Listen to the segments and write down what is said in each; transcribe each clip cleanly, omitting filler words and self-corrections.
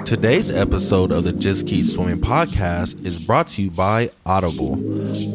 Today's episode of the Just Keep Swimming podcast is brought to you by Audible.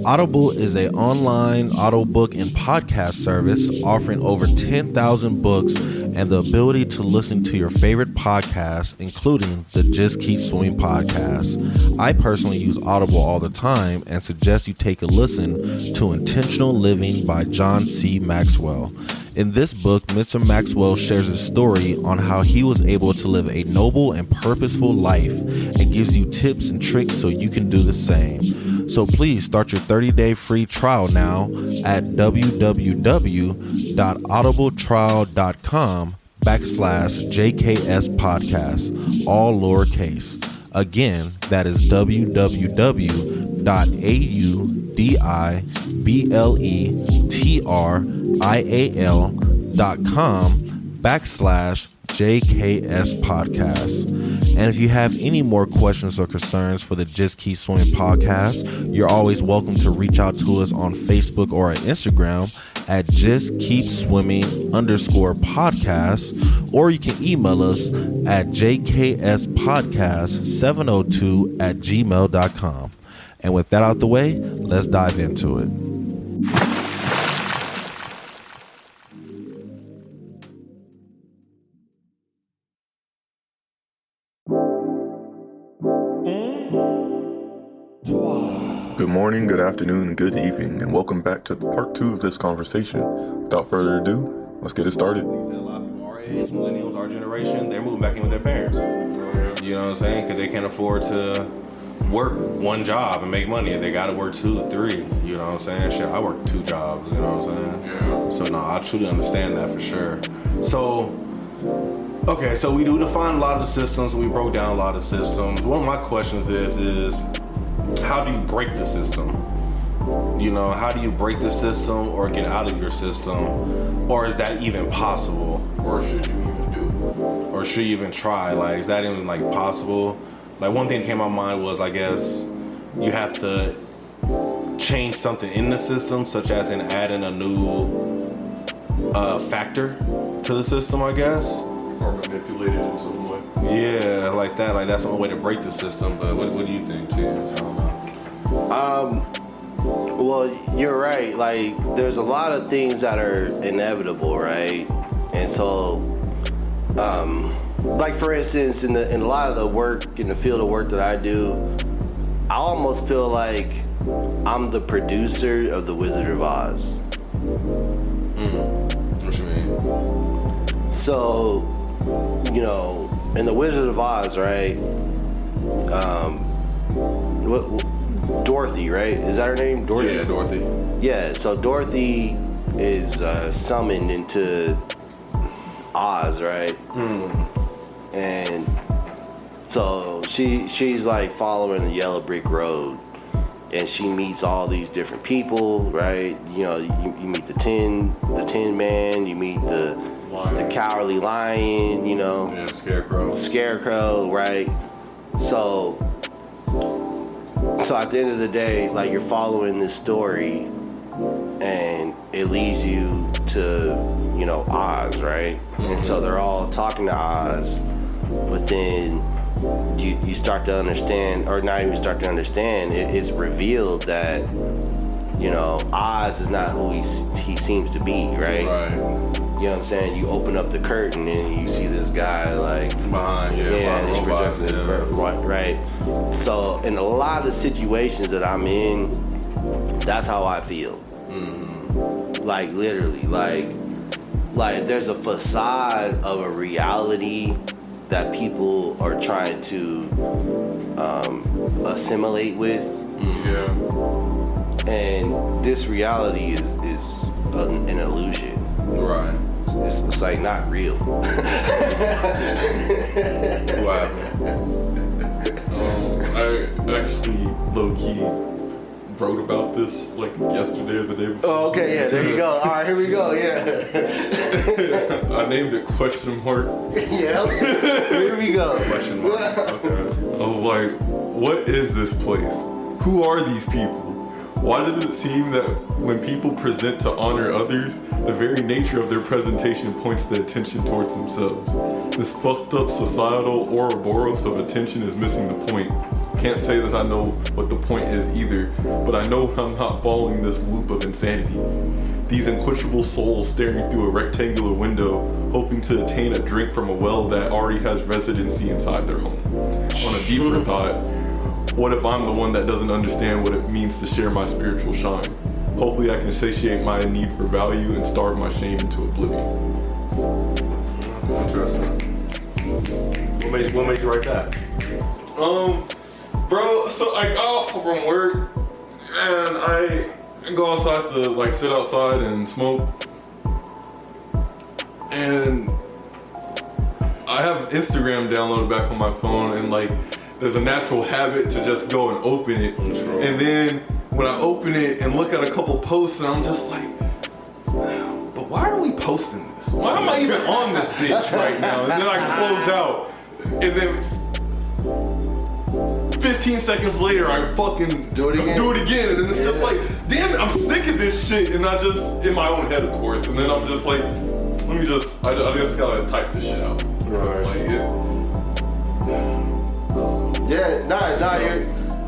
Audible is an online audiobook and podcast service offering over 10,000 books and the ability to listen to your favorite podcasts, including the Just Keep Swimming podcast. I personally use Audible all the time and suggest you take a listen to Intentional Living by John C. Maxwell. In this book, Mr. Maxwell shares a story on how he was able to live a noble and purposeful life and gives you tips and tricks so you can do the same. So please start your 30-day free trial now at www.audibletrial.com/JKS podcast, all lowercase. Again, that is www.audibletrial.com/JKS podcast. And if you have any more questions or concerns for the Just Keep Swimming podcast, you're always welcome to reach out to us on Facebook or on Instagram at justkeepswimming_podcast, or you can email us at jkspodcast702@gmail.com. And with that out the way, let's dive into it. Good morning, good afternoon, good evening, and welcome back to part 2 of this conversation. Without further ado, let's get it started. A lot of people our age, millennials, our generation, they're moving back in with their parents. You know what I'm saying? Because they can't afford to work one job and make money. They got to work 2 or 3. You know what I'm saying? Shit, I work 2 jobs. You know what I'm saying? Yeah. So no, I truly understand that for sure. So, okay, so we do define a lot of the systems. We broke down a lot of systems. One of my questions is how do you break the system? You know, how do you break the system or get out of your system? Or is that even possible? Or should you even do it? Or should you even try? Like, is that even, like, possible? Like, one thing that came to my mind was, I guess, you have to change something in the system, such as in adding a new factor to the system, I guess. Or manipulate it in some way. Yeah, like that. Like, that's one way to break the system. But what do you think, T? I don't know. Well, you're right. Like, there's a lot of things that are inevitable, right? And so, like, for instance, in a lot of the work, in the field of work that I do, I almost feel like I'm the producer of The Wizard of Oz. What you mean? So, you know, in The Wizard of Oz, right? Dorothy, right? Is that her name? Dorothy? Yeah, Dorothy. Yeah, so Dorothy is summoned into Oz, right? And so she's like following the yellow brick road, and she meets all these different people, right? You know, you meet the Tin Man, you meet the Cowardly Lion, you know. Yeah, Scarecrow, right? So at the end of the day, like, you're following this story, and it leads you to, you know, Oz, right? And so they're all talking to Oz, but then you start to understand, or not even start to understand, it's revealed that, you know, Oz is not who he seems to be, right? Right. You know what I'm saying? You open up the curtain and you see this guy, like, Behind right. So in a lot of situations that I'm in, that's how I feel. Like, literally, like there's a facade of a reality that people are trying to assimilate with. Yeah. And this reality is an illusion. Right. It's like not real. Wow. I actually low-key wrote about this like yesterday or the day before. Oh, okay, yeah, there you go. All right, here we go, yeah. I named it question mark. Yeah, here we go. Question mark. Okay. I was like, what is this place? Who are these people? Why does it seem that when people present to honor others, the very nature of their presentation points the attention towards themselves? This fucked up societal Ouroboros of attention is missing the point. Can't say that I know what the point is either, but I know I'm not following this loop of insanity. These unquenchable souls staring through a rectangular window, hoping to attain a drink from a well that already has residency inside their home. On a deeper thought, what if I'm the one that doesn't understand what it means to share my spiritual shine? Hopefully I can satiate my need for value and starve my shame into oblivion. Interesting. What made you write that? Bro, so I got off from work and I go outside to like sit outside and smoke. And I have Instagram downloaded back on my phone, and like there's a natural habit to just go and open it. And then when I open it and look at a couple posts, and I'm just like, but why are we posting this? Why am I even on this bitch right now? And then I close out, and then 15 seconds later, I fucking do it again. And then it's just like, damn it, I'm sick of this shit. And I just, in my own head, of course. And then I'm just like, I just gotta type this shit out. Right.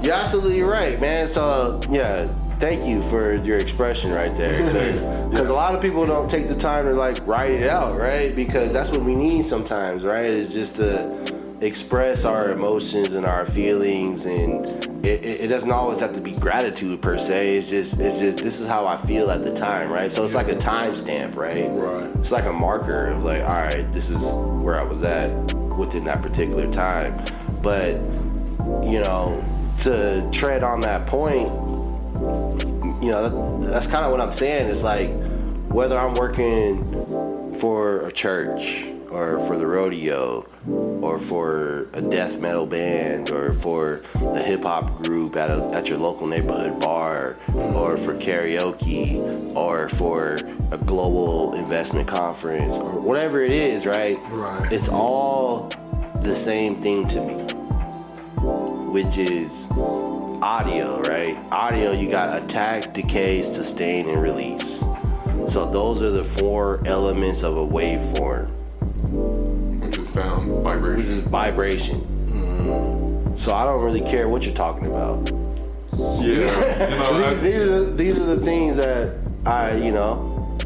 You're absolutely right, man. So, yeah, thank you for your expression right there. Because a lot of people don't take the time to, like, write it out, right? Because that's what we need sometimes, right? Is just to express our emotions and our feelings, and it doesn't always have to be gratitude per se. It's just this is how I feel at the time, right? So it's like a timestamp, right? Right. It's like a marker of like, all right, this is where I was at within that particular time. But you know, to tread on that point, you know, that's kind of what I'm saying. It's like whether I'm working for a church or for the rodeo, or for a death metal band, or for a hip hop group at your local neighborhood bar, or for karaoke, or for a global investment conference, or whatever it is, right? Right. It's all the same thing to me, which is audio, right? Audio, you got attack, decay, sustain, and release. So those are the 4 elements of a waveform. Which is sound, vibration. Which is vibration. Mm-hmm. So I don't really care what you're talking about. Yeah. These are the things that I, you know,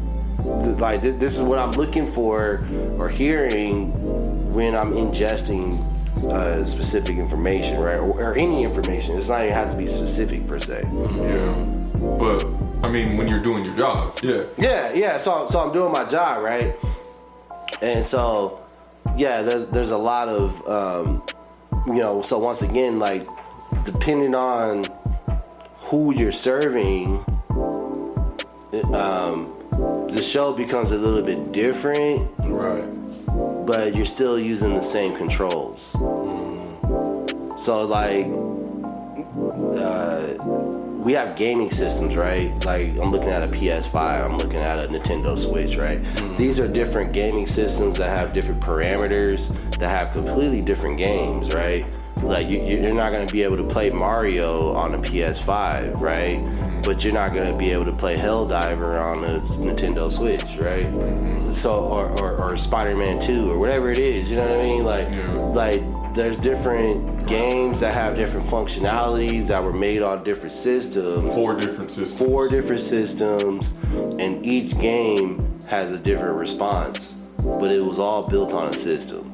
like this is what I'm looking for or hearing when I'm ingesting specific information, right? Or any information. It's not even have to be specific per se. Yeah. But I mean, when you're doing your job, yeah. So I'm doing my job, right? And so, yeah, there's a lot of, you know. So once again, like, depending on who you're serving, the show becomes a little bit different, right? But you're still using the same controls. So like, we have gaming systems, right? Like, I'm looking at a PS5, I'm looking at a Nintendo Switch, right? These are different gaming systems that have different parameters, that have completely different games, right? Like, you're not going to be able to play Mario on a PS5, right? But you're not going to be able to play Helldiver on a Nintendo Switch, right? So, or Spider-Man 2, or whatever it is, you know what I mean? Like, there's different games that have different functionalities that were made on different systems. 4 different systems. 4 different systems, and each game has a different response, but it was all built on a system.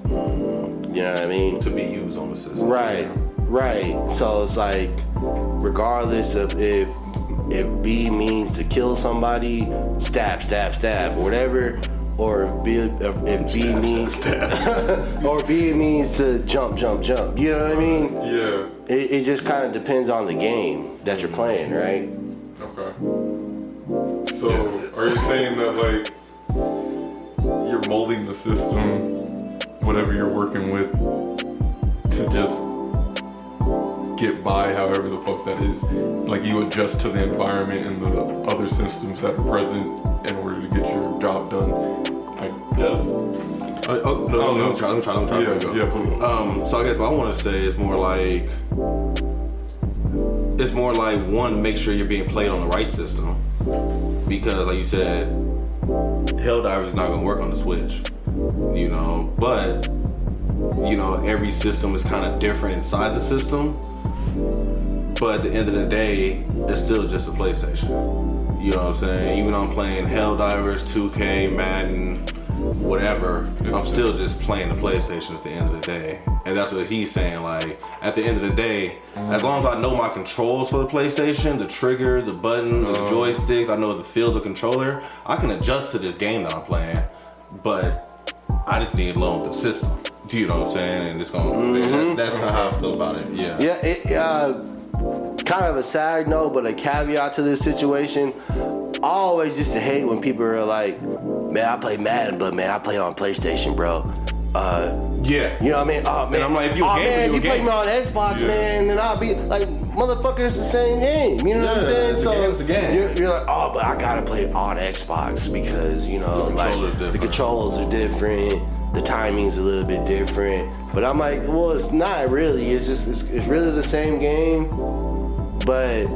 You know what I mean? To be used on the system. Right. So it's like, regardless of if B means to kill somebody, stab, or whatever, or if B means or B means to jump. You know what I mean? Yeah. It just kind of depends on the game that you're playing, right? Okay. So, are you saying that, like, you're molding the system, whatever you're working with, to just get by however the fuck that is? Like, you adjust to the environment and the other systems that are present in order to get your job done, I guess? I'm trying to go. Yeah, please. So I guess what I want to say is more like, it's more like, one, make sure you're being played on the right system, because like you said, Helldivers is not gonna work on the Switch, you know. But you know, every system is kind of different inside the system. But at the end of the day, it's still just a PlayStation. You know what I'm saying? Even though I'm playing Helldivers, 2K, Madden, whatever, I'm still just playing the PlayStation at the end of the day. And that's what he's saying. Like, at the end of the day, as long as I know my controls for the PlayStation, the triggers, the buttons, the joysticks, I know the feel of the controller, I can adjust to this game that I'm playing. But I just need to learn the system. Do you know what I'm saying? And it's gonna. That's how I feel about it. Yeah. Yeah. Kind of a side note, but a caveat to this situation. I always used to hate when people are like, "Man, I play Madden, but man, I play on PlayStation, bro." Yeah. You know what I mean? Oh man, and I'm like, if you play me on Xbox, man, then I'll be like, motherfucker, it's the same game. You know what I'm saying? It's the game. You're like, oh, but I gotta play it on Xbox because you know, the controls are different. The timing's a little bit different, but I'm like, well, it's not really. It's just it's really the same game, but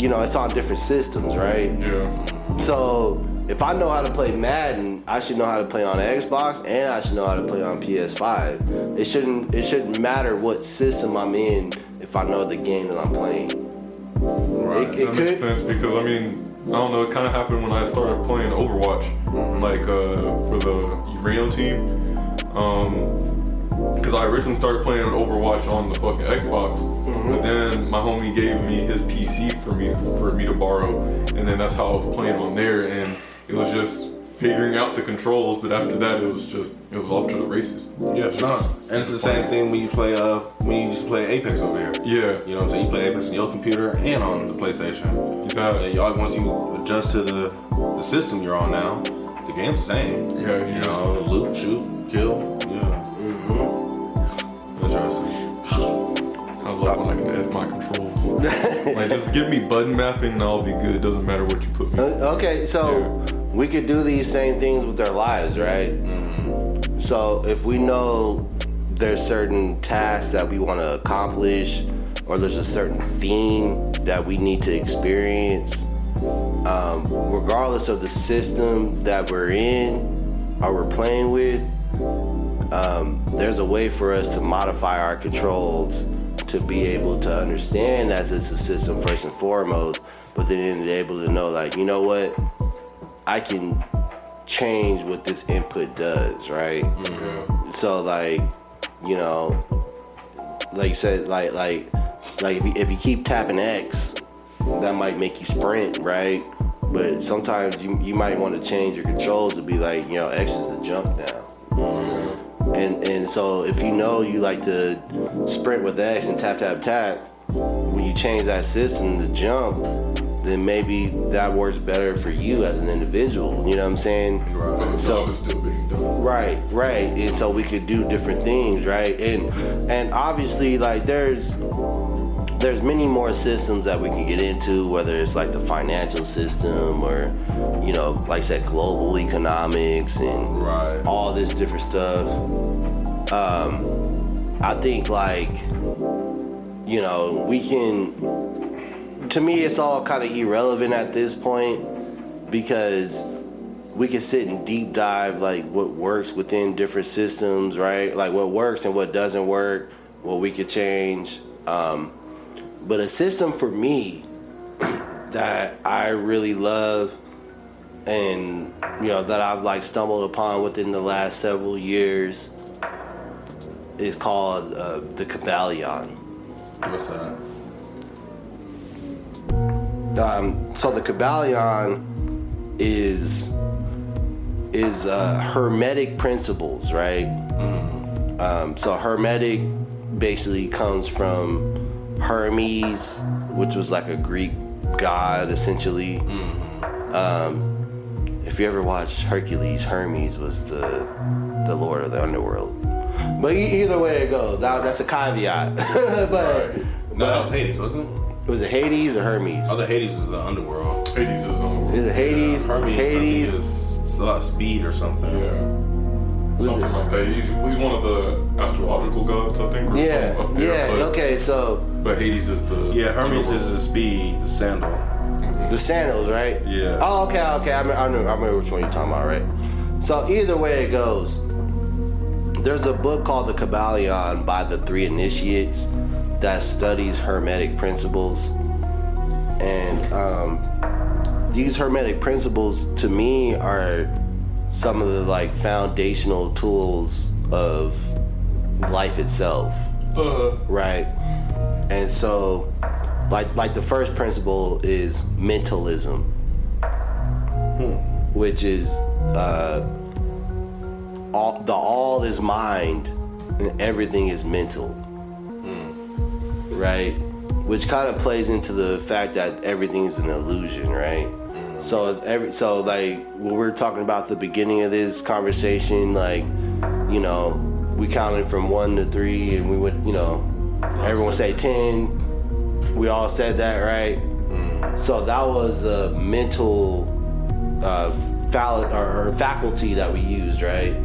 you know, it's on different systems, right? Yeah. So if I know how to play Madden, I should know how to play on Xbox, and I should know how to play on PS5. It shouldn't matter what system I'm in if I know the game that I'm playing. Right. That makes sense because I mean, I don't know, it kind of happened when I started playing Overwatch, like for the Rio team. Because I originally started playing Overwatch on the fucking Xbox, but then my homie gave me his PC for me to borrow, and then that's how I was playing on there, and it was just figuring out the controls. But after that, it was off to the races. Yeah, and it's the same thing when you play when you used to play Apex over here. Yeah, you know what I'm saying. You play Apex on your computer and on the PlayStation. Yeah. And y'all, once you adjust to the system you're on now, the game's the same. Yeah, you know, loot, shoot, kill. Yeah. Interesting. I love when I can edit my controls. Like, just give me button mapping and I'll be good. Doesn't matter what you put me. Okay, so we could do these same things with our lives, right? So if we know there's certain tasks that we want to accomplish, or there's a certain theme that we need to experience, regardless of the system that we're in or we're playing with, there's a way for us to modify our controls to be able to understand that it's a system first and foremost, but then be able to know, like, you know what, I can change what this input does, right? So, like, you know, like you said, like if you keep tapping X, that might make you sprint, right? But sometimes you might want to change your controls to be like, you know, X is the jump now. And so if you know you like to sprint with X and tap, when you change that system to jump, then maybe that works better for you as an individual. You know what I'm saying? Right. So it's still being done. Right. And so we could do different things, right? And obviously, like, there's many more systems that we can get into, whether it's like the financial system or, you know, like I said, global economics and all this different stuff. I think, like, you know, we can, to me, it's all kind of irrelevant at this point because we can sit and deep dive, like, what works within different systems, right? Like, what works and what doesn't work, what we could change. But a system for me that I really love and, you know, that I've like stumbled upon within the last several years is called the Cabalion. What's that? So the Cabalion is Hermetic principles, right? So Hermetic basically comes from Hermes, which was like a Greek god, essentially. If you ever watched Hercules, Hermes was the lord of the underworld. But either way it goes, that's a caveat. But no, that was Hades, wasn't it? Was it Hades or Hermes? Oh, the Hades is the underworld. Hades is underworld. Is it Hades? Yeah, Hermes, Hades is a lot of speed or something. Yeah. Something like that. He's one of the astrological gods, I think. Or yeah. up there, Okay. so. But Hades is the. Yeah, Hermes is the speed, the sandal. The sandals, right? Yeah. Oh, okay. I remember which one you're talking about, right? So either way it goes, there's a book called The Kabbalion by the Three Initiates that studies Hermetic principles. And these Hermetic principles, to me, are some of the like foundational tools of life itself, right? And so, like the first principle is mentalism, which is all is mind and everything is mental, right? Which kind of plays into the fact that everything is an illusion, right? So like when we're talking about the beginning of this conversation, like, you know, we counted from 1 to 3, and we would, you know, everyone say 10. We all said that, right? So that was a mental faculty that we used, right?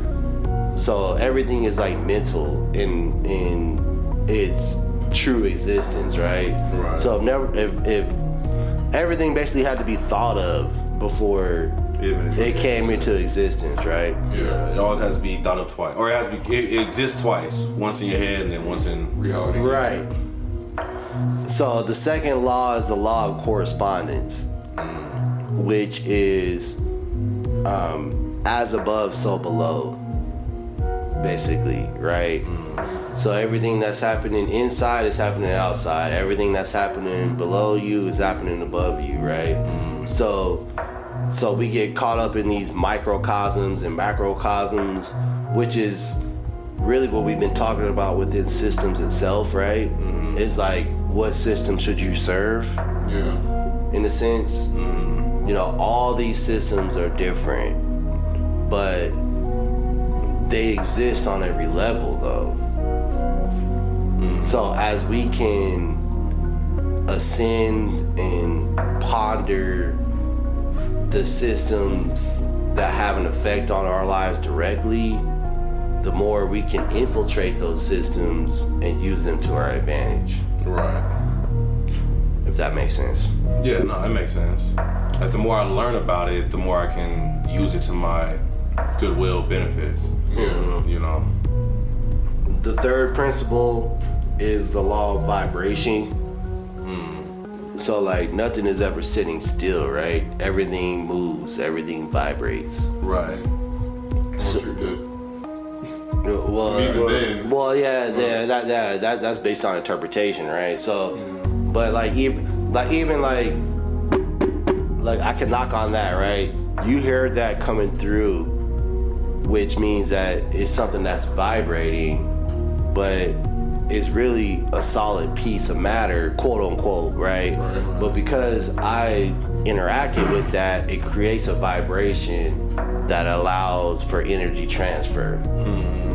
So everything is like mental in its true existence, right? So if everything basically had to be thought of before it came into existence, right? Yeah, it always has to be thought of twice, or it exists twice. Once in your head and then once in reality. Right. So the second law is the law of correspondence, which is as above, so below, basically, right? So everything that's happening inside is happening outside. Everything that's happening below you is happening above you, right? So we get caught up in these microcosms and macrocosms, which is really what we've been talking about within systems itself, right? It's like, what system should you serve? Yeah. In a sense, you know, all these systems are different, but they exist on every level, though. So as we can ascend and ponder the systems that have an effect on our lives directly, the more we can infiltrate those systems and use them to our advantage. Right. If that makes sense. Yeah, no, that makes sense. Like, the more I learn about it, the more I can use it to my goodwill benefits. You know. The third principle is the law of vibration. So like nothing is ever sitting still, right? Everything moves, everything vibrates. Right. So you're good. That's based on interpretation, right? So, but even I can knock on that, right? You heard that coming through, which means that it's something that's vibrating, but it's really a solid piece of matter, quote unquote, right? But because I interacted with that, it creates a vibration that allows for energy transfer,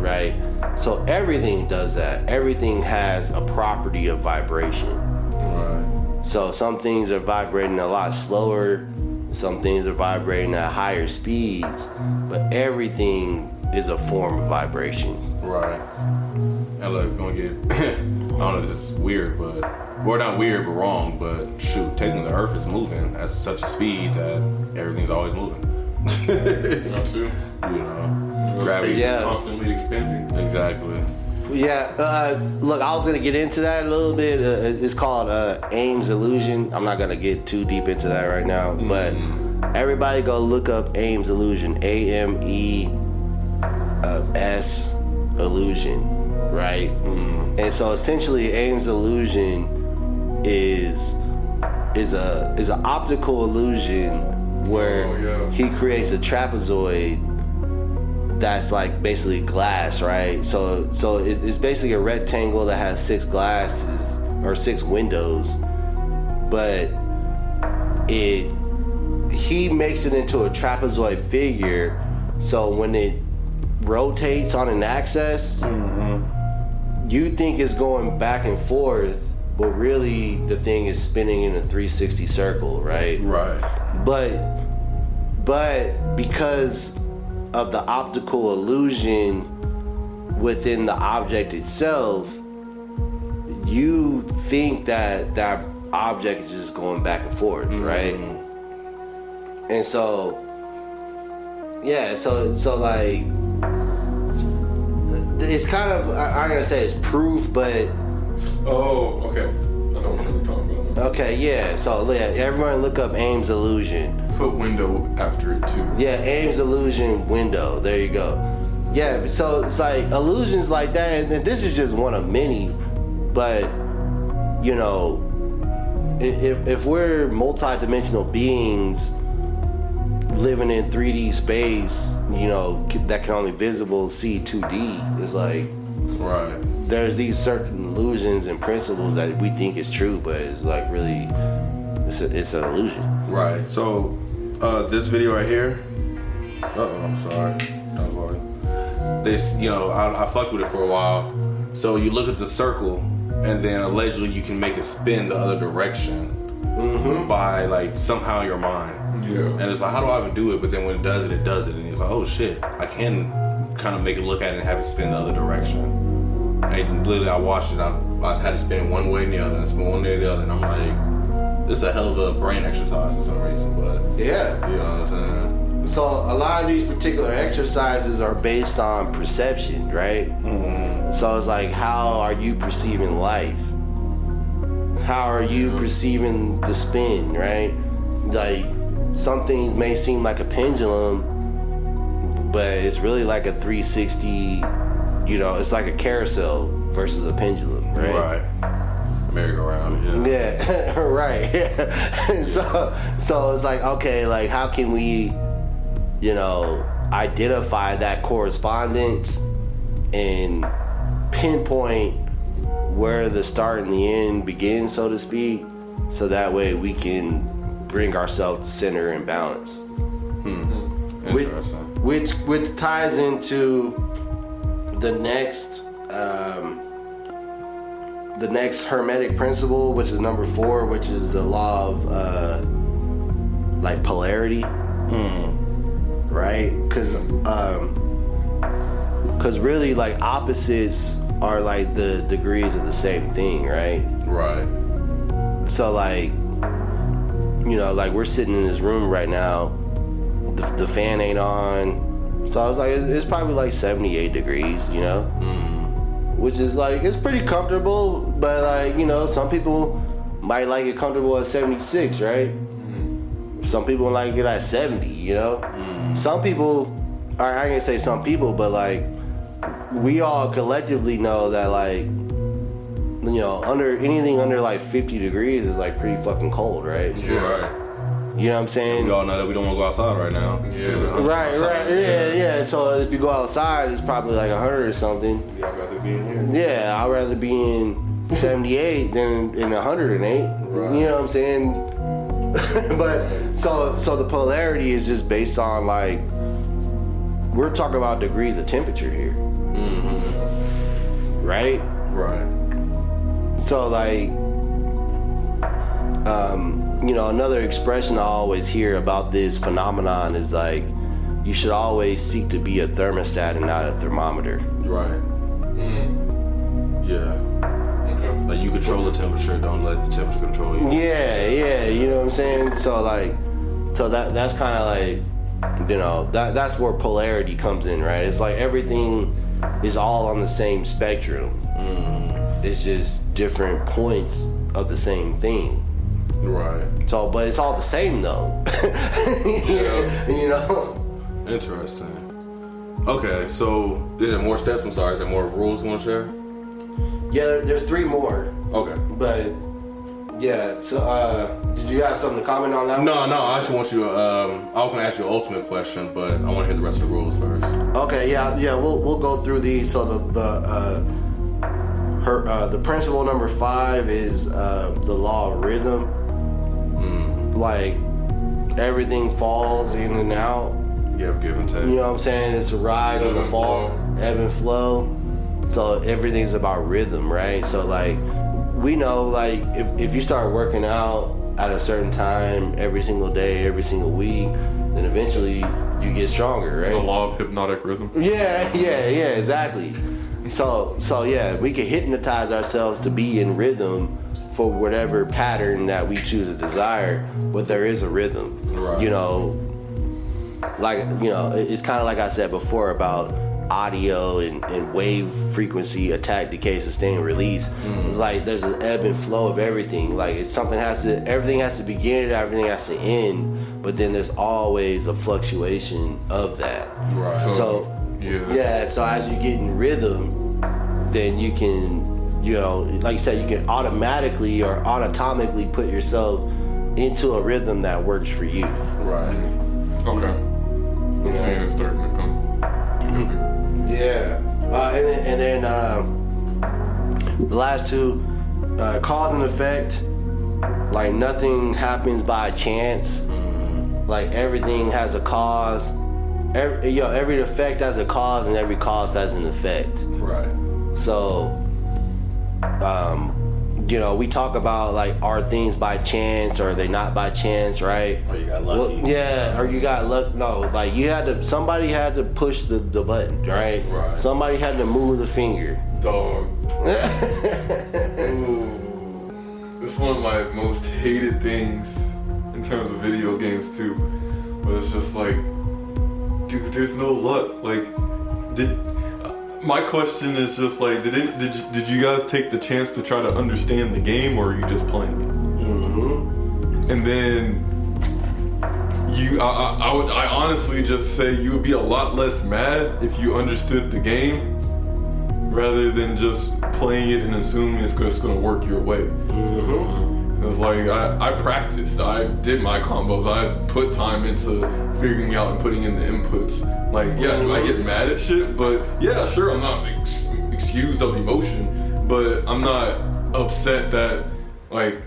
right? So everything does that. Everything has a property of vibration. Right. So some things are vibrating a lot slower, some things are vibrating at higher speeds, but everything is a form of vibration. Right. And look, if you want to get, I don't know if this is weird, but, or not weird, but wrong, but shoot, technically the Earth is moving at such a speed that everything's always moving. Not too. You know, gravity is constantly expanding. Exactly. Yeah, look, I was going to get into that a little bit. It's called Ames illusion. I'm not going to get too deep into that right now, but everybody go look up Ames illusion, AMES illusion, right? And so essentially Ames illusion is an optical illusion where he creates a trapezoid that's like basically glass, right? So it's basically a rectangle that has 6 glasses or 6 windows, but he makes it into a trapezoid figure. So when it rotates on an axis, you think it's going back and forth, but really the thing is spinning in a 360 circle, right? Right. But because of the optical illusion within the object itself, you think that object is just going back and forth, right? And so, yeah, so like, it's kind of, I'm gonna say it's proof, but. Oh, okay. I know what you're talking about now. Okay, yeah, so yeah, everyone look up Ames illusion. Put window after it too. Yeah, Ames illusion window. There you go. Yeah, so it's like illusions like that, and this is just one of many. But you know, if we're multi-dimensional beings living in 3D space, you know, that can only visible see 2D, it's like Right. there's these certain illusions and principles that we think is true, but it's like really, it's an illusion. Right. So, this video right here. I'm sorry. Don't worry. This, you know, I fucked with it for a while. So you look at the circle, and then allegedly you can make it spin the other direction by like somehow your mind. Yeah. And it's like, how do I even do it? But then when it does it, and it's like, oh shit, I can kind of make it look at it and have it spin the other direction. And literally, I watched it. I had to spin one way and the other, and spin one way or the other, and I'm like, this is a hell of a brain exercise for some reason. But Yeah. you know what I'm saying? So a lot of these particular exercises are based on perception, right? So it's like, how are you perceiving life? How are you perceiving the spin, right? Like, some things may seem like a pendulum, but it's really like a 360, you know, it's like a carousel versus a pendulum, right? Right. Merry-go-round, yeah. Yeah, right. so it's like, okay, like, how can we, you know, identify that correspondence and pinpoint where the start and the end begin, so to speak, so that way we can bring ourselves to center and balance. Interesting. Which ties into the next hermetic principle, which is number 4, which is the law of like polarity. Right? Because really, like, opposites are like the degrees of the same thing, right? Right. So, like, you know, like, we're sitting in this room right now, the fan ain't on, so I was like, it's probably like 78 degrees, you know? Which is like, it's pretty comfortable, but like, you know, some people might like it comfortable at 76, right? Some people like it at 70, you know? Some people, or I ain't gonna say some people, but like, we all collectively know that, like, you know, anything under like 50 degrees is like pretty fucking cold, right? Yeah. Right. You know what I'm saying? We all know that we don't want to go outside right now. Yeah. Right, yeah. So if you go outside, it's probably like 100 or something. Yeah, I'd rather be in here. Yeah, I'd rather be in 78 than in 108. Right. You know what I'm saying? But so the polarity is just based on, like, we're talking about degrees of temperature here. Right? Right. So, like, you know, another expression I always hear about this phenomenon is like, you should always seek to be a thermostat and not a thermometer. Right. Yeah. Okay. Like, you control the temperature, don't let the temperature control you. Yeah, you know what I'm saying? So that's kind of like, you know, that's where polarity comes in, right? It's like everything is all on the same spectrum. It's just different points of the same thing. Right. So, but it's all the same though. You know? Interesting. Okay, so is there more steps? I'm sorry, is there more rules you want to share? Yeah, there's 3 more. Okay. But yeah, so did you have something to comment on that? No, I actually want you to, I was going to ask you an ultimate question, but I want to hear the rest of the rules first. Okay, yeah, we'll go through these. So the principle number 5 is the law of rhythm. Like, everything falls in and out. Yeah, give and take. You know what I'm saying? It's a rise and a fall, ebb and flow. So everything's about rhythm, right? So, like, we know, like, if you start working out at a certain time every single day, every single week, then eventually you get stronger, right? The law of hypnotic rhythm. Yeah, exactly. So yeah, we can hypnotize ourselves to be in rhythm for whatever pattern that we choose to desire, but there is a rhythm. Right. You know, like, you know, it's kind of like I said before about audio and wave frequency, attack, decay, sustain, release. It's like there's an ebb and flow of everything. Like everything has to begin, everything has to end, but then there's always a fluctuation of that. Right. So so as you get in rhythm, then you can, you know, like you said, you can automatically or anatomically put yourself into a rhythm that works for you. Right. Okay. I'm seeing it starting to come together. Yeah. And then the last two, cause and effect. Like nothing happens by chance. Like everything has a cause. Every effect has a cause, and every cause has an effect. Right. So, you know, we talk about like, are things by chance or are they not by chance, right? Or you got lucky. Well, yeah, or you got luck. No, like somebody had to push the button, right? Right. Somebody had to move the finger. Dog. Ooh. This is one of my most hated things in terms of video games too. But it's just like, dude, there's no luck. Like, my question is just like, did you guys take the chance to try to understand the game, or are you just playing it? Mm-hmm. And then I honestly just say you would be a lot less mad if you understood the game rather than just playing it and assuming it's going to work your way. Mm-hmm. It was like I practiced, I did my combos, I put time into figuring out and putting in the inputs. Like, yeah, I get mad at shit, but yeah, sure, I'm not excused of emotion, but I'm not upset that like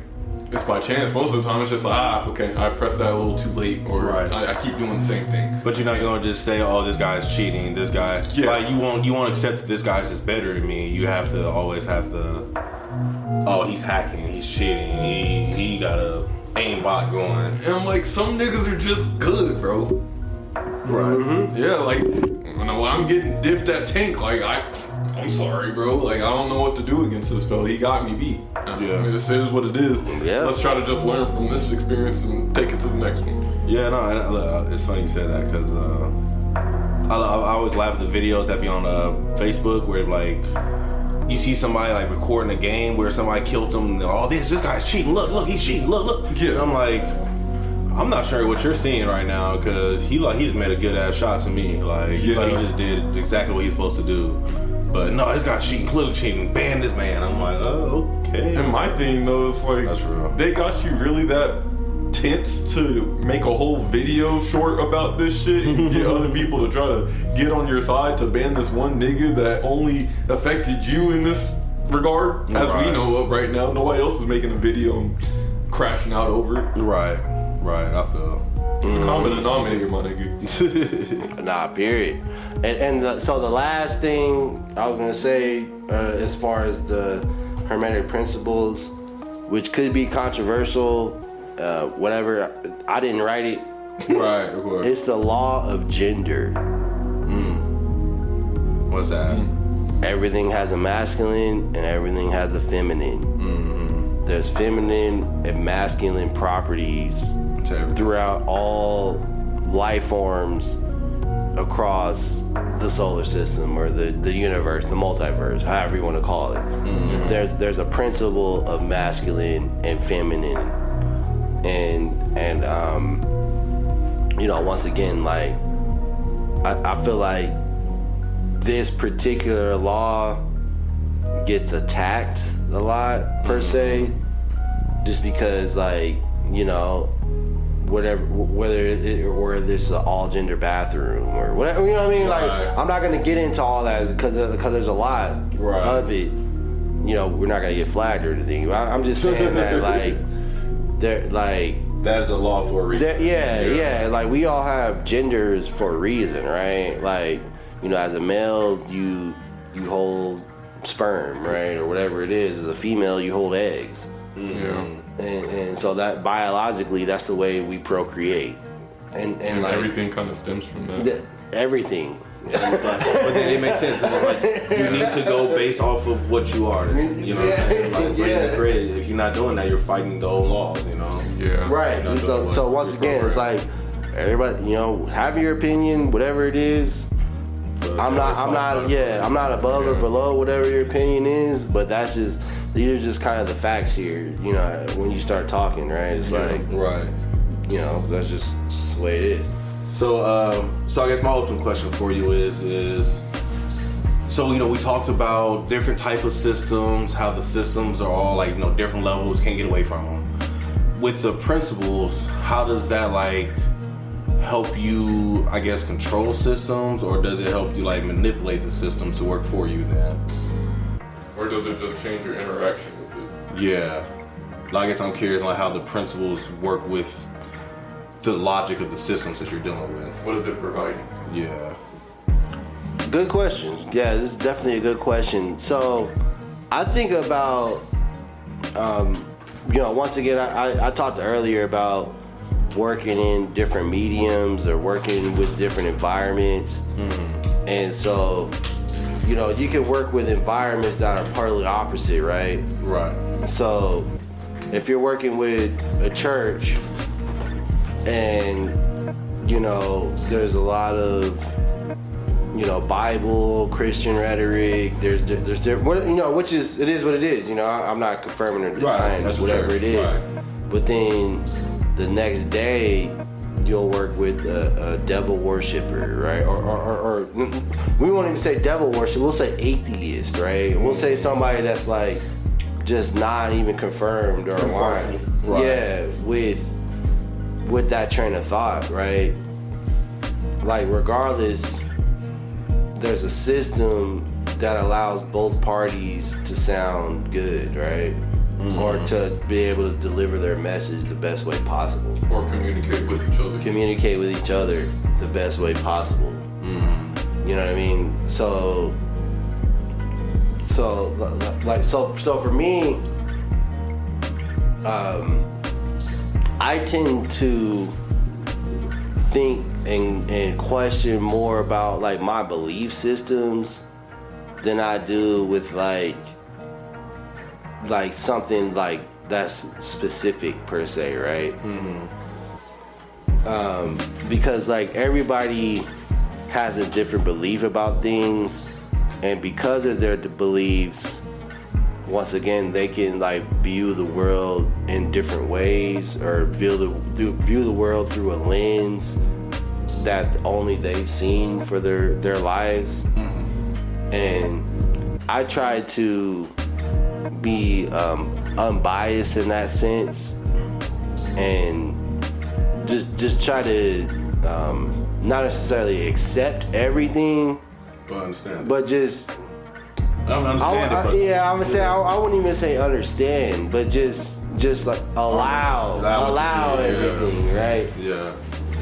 it's by chance. Most of the time it's just like, okay, I pressed that a little too late, or Right. I keep doing the same thing. But you're not gonna just say, "Oh, this guy's cheating." This guy, like you won't accept that this guy's just better than me. You have to always have the, "Oh, he's hacking, he's cheating, he got a aimbot going." And I'm like, some niggas are just good, bro. Right. Mm-hmm. Yeah, like when I'm getting diffed at tank, like I'm sorry, bro. Like I don't know what to do against this fella. He got me beat. Yeah. This is what it is. Yeah. Let's try to just learn from this experience and take it to the next one. Yeah, no, it's funny you said that because I always laugh at the videos that be on Facebook where like you see somebody like recording a game where somebody killed them. And oh, this guy's cheating. Look, he's cheating. Look. Yeah. And I'm like, I'm not sure what you're seeing right now because he just made a good ass shot to me. Like he just did exactly what he's supposed to do. But no, this guy's cheating, clearly cheating. Ban this man. I'm like, oh, okay. And my thing though is like, That's real. They got you really that tense to make a whole video short about this shit and get other people to try to get on your side to ban this one nigga that only affected you in this regard, as we know of right now. Nobody else is making a video and crashing out over it. Right. I feel. It's a common denominator, my nigga. Nah, period. So the last thing I was gonna say, as far as the Hermetic principles, which could be controversial, whatever. I didn't write it. Right, of course. It's the law of gender. What's that? Everything has a masculine and everything has a feminine. Mm-hmm. There's feminine and masculine properties throughout all life forms across the solar system or the universe, the multiverse, however you want to call it. Mm-hmm. There's a principle of masculine and feminine, and you know, once again, like I feel like this particular law gets attacked a lot per se, just because, like, you know, whether it's an all gender bathroom or whatever, you know what I mean? Like, I'm not gonna get into all that because there's a lot of it. You know, we're not gonna get flagged or anything. But I'm just saying that, like, they're like. That is a law for a reason. Yeah. Like, we all have genders for a reason, right? Like, you know, as a male, you hold sperm, right, or whatever it is. As a female, you hold eggs. Yeah. And so that biologically, that's the way we procreate. And like, everything kind of stems from that. Everything. But then it makes sense. It's like you need to go based off of what you are. You know what I'm saying? Like the credit. If you're not doing that, you're fighting the own laws. You know. Yeah. Right. So once again, it's like everybody, have your opinion, whatever it is. I'm not above or below whatever your opinion is, but these are just kind of the facts here. When you start talking, right? It's like, right. That's just the way it is. So I guess my open question for you is so we talked about different type of systems, how the systems are all like different levels, can't get away from them. With the principles, how does that like help you, I guess, control systems, or does it help you like manipulate the system to work for you then? Or does it just change your interaction with it? Yeah. I guess I'm curious on how the principles work with the logic of the systems that you're dealing with. What is it providing? Yeah. Good questions. Yeah, this is definitely a good question. So I think about, once again, I talked earlier about working in different mediums or working with different environments. Mm-hmm. And so, you can work with environments that are partly opposite, right? Right. So if you're working with a church and, there's a lot of, Bible, Christian rhetoric, there's different, which is, it is what it is, I'm not confirming or denying whatever it is. Right. But then the next day, you'll work with a devil worshiper, right? Or we won't even say devil worship, we'll say atheist, right? We'll say somebody that's like just not even confirmed or aligned. Right. Yeah, with that train of thought, right? Like regardless, there's a system that allows both parties to sound good, right? Mm-hmm. Or to be able to deliver their message the best way possible. Or communicate with each other. Communicate with each other the best way possible. Mm-hmm. You know what I mean? So for me, I tend to think and question more about like my belief systems than I do with like something like that's specific per se, right? Mm-hmm. Because like everybody has a different belief about things, and because of their beliefs, once again, they can like view the world in different ways, or view the world through a lens that only they've seen for their lives. Mm-hmm. And I try to be unbiased in that sense, and just try to not necessarily accept everything, but understand. But just I don't understand it. But I would say I wouldn't even say understand, but just like allow everything, right? Yeah.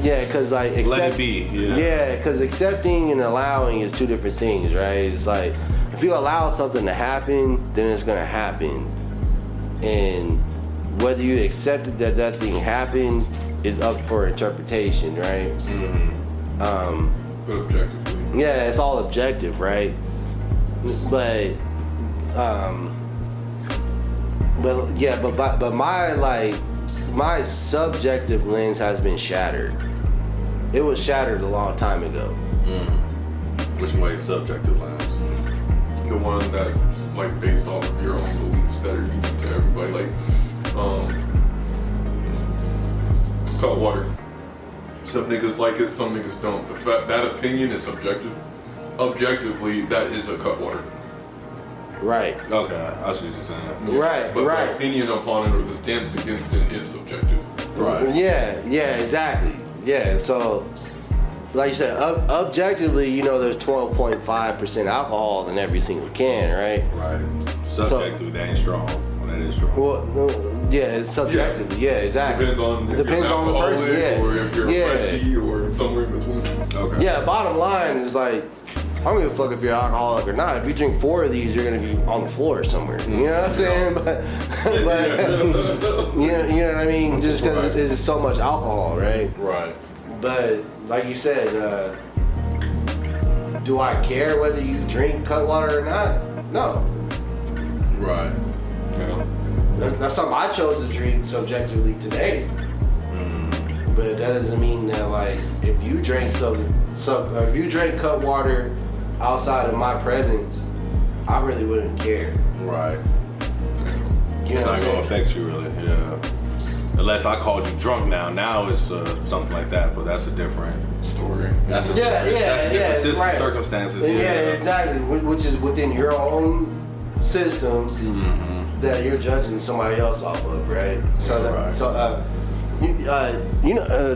Yeah, because like let it be. Yeah, because accepting and allowing is two different things, right? It's like if you allow something to happen, then it's gonna happen, and whether you accepted that thing happened is up for interpretation, right? Mm-hmm. But objectively. Yeah, it's all objective, right? But my subjective lens has been shattered. It was shattered a long time ago. Which way is subjective lens? The one that's like based off of your own beliefs that are unique to everybody. Like, cut water. Some niggas like it, some niggas don't. The fact that opinion is subjective. Objectively, that is a cut water. Right. Okay, I see what you're saying. Yeah. Right. But right. the opinion upon it or the stance against it is subjective. Right. Yeah, exactly. Yeah, so like you said, objectively, there's 12.5% alcohol in every single can, right? Right. Subjectively, that ain't strong. Well, that is strong. Well, yeah, it's subjectively. Yeah, exactly. Depends on the person. Yeah. Or if you're freshy or somewhere in between. Okay. Yeah, bottom line is like, I don't give a fuck if you're alcoholic or not. If you drink 4 of these, you're gonna be on the floor somewhere. You know what I'm saying? But you know what I mean? Just because there's so much alcohol, right? Right. But like you said, do I care whether you drink Cutwater or not? No. Right. Yeah. That's something I chose to drink subjectively today. But that doesn't mean that, like, if you drank if you drank Cutwater outside of my presence, I really wouldn't care. Right. You know It's what I'm not gonna saying? affect you really, yeah. Unless I called you drunk now. Now it's something like that, but that's a different Story. That's a Yeah, different it's right. circumstances. Yeah, exactly. Which is within your own system that you're judging somebody else off of, right? So,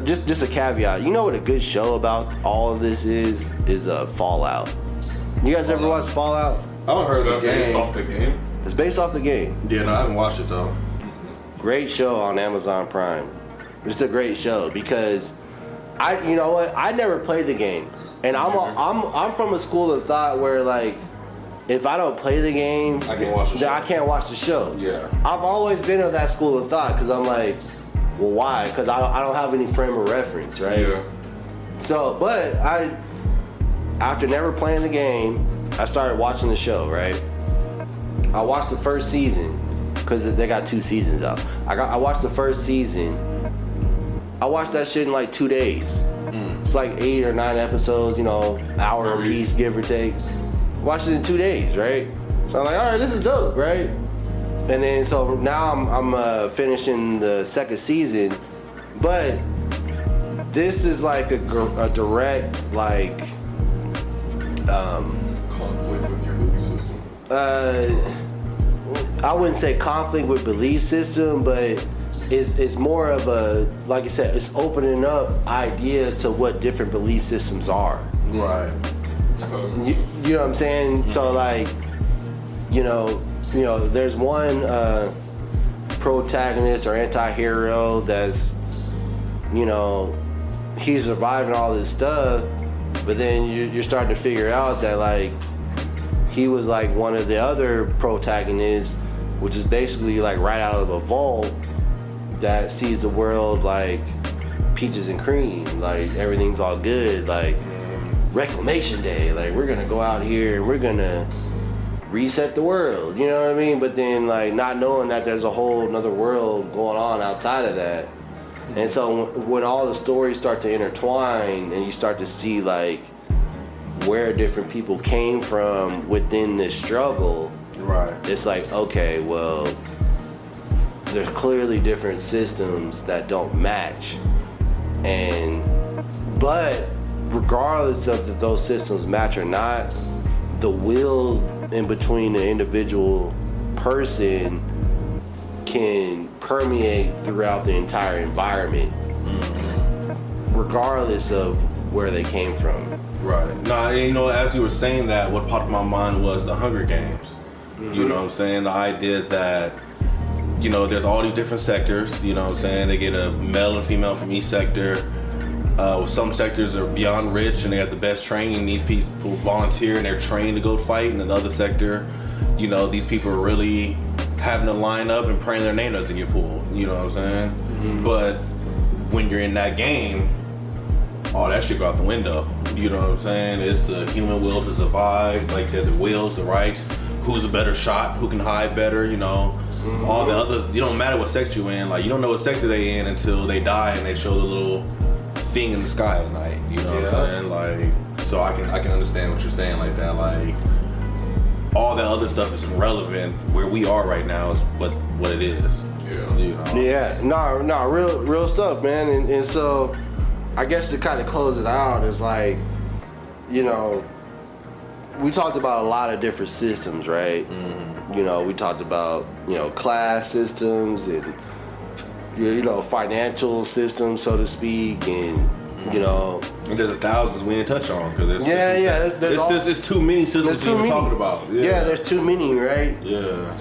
just a caveat. You know what a good show about all of this is Fallout. You guys ever watch Fallout? I haven't heard of the Based game. off the game. It's based off the game. Yeah, no, I haven't watched it though. Great show on Amazon Prime. It's a great show because you know what? I never played the game, and I'm from a school of thought where, like, if I don't play the game, I can't watch the then show. I can't watch the show. Yeah. I've always been of that school of thought because I'm like, well, why? Because I don't have any frame of reference, right? Yeah. So, but after never playing the game, I started watching the show, right? I watched the first season because they got 2 seasons out. I watched the first season. I watched that shit in like 2 days. It's like 8 or 9 episodes, hour a piece, give or take. Watched it in 2 days, right? So I'm like, all right, this is dope, right? And then so now I'm finishing the second season, but this is like a direct like Conflict with your belief system. I wouldn't say conflict with belief system, but it's more of a, like I said, it's opening up ideas to what different belief systems are. Right. You know what I'm saying? So like, there's one protagonist or anti-hero that's, he's surviving all this stuff, but then you're starting to figure out that, like, he was like one of the other protagonists, which is basically like right out of a vault that sees the world like peaches and cream, like everything's all good, like Reclamation Day, like we're gonna go out here and we're gonna reset the world, you know what I mean? But then, like, not knowing that there's a whole another world going on outside of that. And so when all the stories start to intertwine and you start to see like where different people came from within this struggle, Right. it's like, okay, well, there's clearly different systems that don't match. But regardless of if those systems match or not, the will in between the individual person can permeate throughout the entire environment, regardless of where they came from. Right. Now, as you were saying that, what popped in my mind was the Hunger Games. You know what I'm saying? The idea that, there's all these different sectors, you know what I'm saying? They get a male and female from each sector. Some sectors are beyond rich and they have the best training. These people volunteer and they're trained to go fight. And in the other sector, these people are really having to line up and praying their name doesn't get pulled. You know what I'm saying? Mm-hmm. But when you're in that game, all that shit go out the window. You know what I'm saying? It's the human will to survive. Like I said, the wills, the rights. Who's a better shot? Who can hide better? Mm-hmm. All the others. You don't matter what sector you're in. Like, you don't know what sector they in until they die and they show the little thing in the sky at night. You know what I'm saying? Like, so I can understand what you're saying like that. Like, all that other stuff is irrelevant. Where we are right now is what it is. Yeah. Yeah. No, real stuff, man. And so, I guess to kind of close it out is like, we talked about a lot of different systems, right? Mm-hmm. We talked about, class systems and, financial systems, so to speak, and, And there's thousands we didn't touch on because it's too many systems we're talking about. Yeah, there's too many, right? Yeah.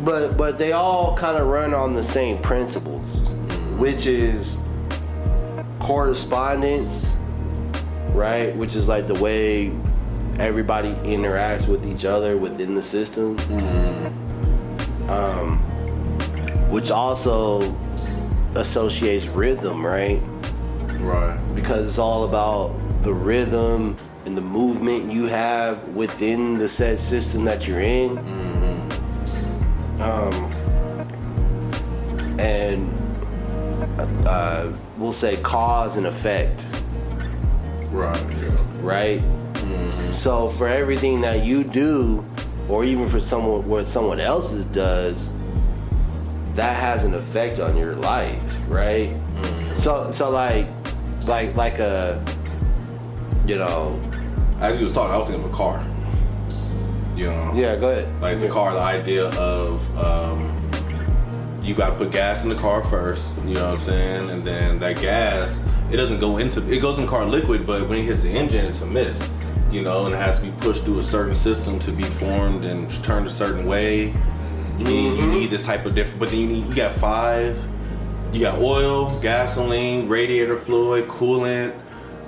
But they all kind of run on the same principles, which is correspondence, right? Which is like the way everybody interacts with each other within the system. Which also associates rhythm, right? Right. Because it's all about the rhythm and and the movement you have within the said system that you're in. And we'll say cause and effect. Right. Right? So for everything that you do, or even for what someone else's does, that has an effect on your life, right? So like a, you know. As you was talking, I was thinking of a car. You know. Yeah, go ahead. Like the car, the idea of you got to put gas in the car first. You know what I'm saying? And then that gas, it goes in the car liquid, but when it hits the engine, it's a mist. You know, and it has to be pushed through a certain system to be formed and turned a certain way. You need this type of different, but then you got 5. You got oil, gasoline, radiator fluid, coolant,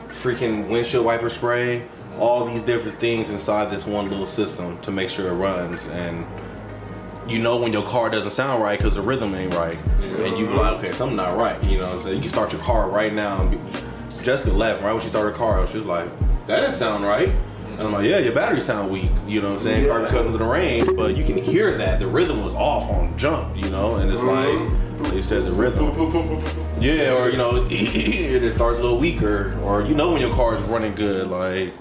freaking windshield wiper spray, all these different things inside this one little system to make sure it runs. And you know when your car doesn't sound right because the rhythm ain't right. And you be like, okay, something not right. You know what I'm saying? You can start your car right now. Jessica left right when she started her car. She was like, that didn't sound right. And I'm like, yeah, your battery sound weak. You know what I'm saying? Car cut into the rain, but you can hear that. The rhythm was off on jump, you know? And it's like, they said the rhythm. Yeah, or, you know, it starts a little weaker. Or you know when your car is running good, like,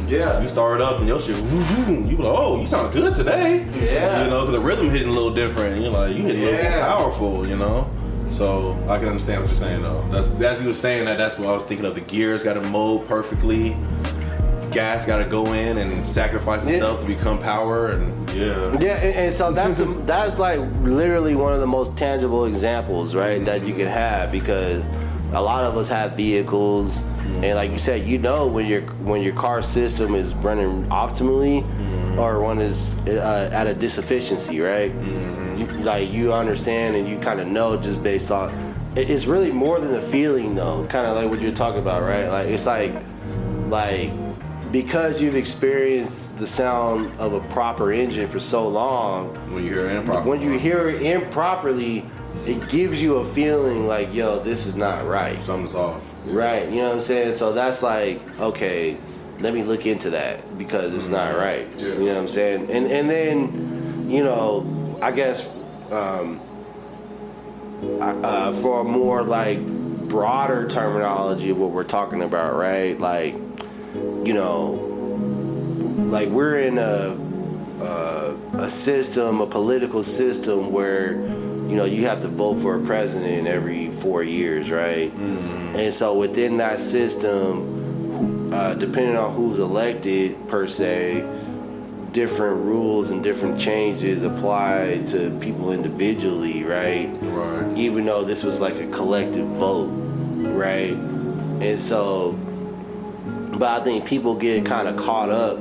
yeah, you start it up and your shit, you be like, oh, you sound good today. Yeah. You know, because the rhythm hitting a little different. You're like, you hit a little more powerful, you know? So I can understand what you're saying, though. As you were saying that's what I was thinking of. The gears got to mold perfectly. Gas got to go in and sacrifice itself to become power, and and so that's like literally one of the most tangible examples, right, that you can have, because a lot of us have vehicles, and like you said, you know when your car system is running optimally, or one is at a disefficiency, right? You understand and you kind of know just based on. It's really more than the feeling, though. Kind of like what you're talking about, right? Like it's like. Because you've experienced the sound of a proper engine for so long, when you hear it improperly, it gives you a feeling like, yo, this is not right. Something's off. Right, you know what I'm saying? So that's like, okay, let me look into that because it's not right. Yeah. You know what I'm saying? And then, you know, I guess for a more like broader terminology of what we're talking about, right? Like, you know, like we're in a system, a political system where, you know, you have to vote for a president every 4 years, right? And so within that system, depending on who's elected per se, different rules and different changes apply to people individually, right? Right. Even though this was like a collective vote, right? And so. But I think people get kind of caught up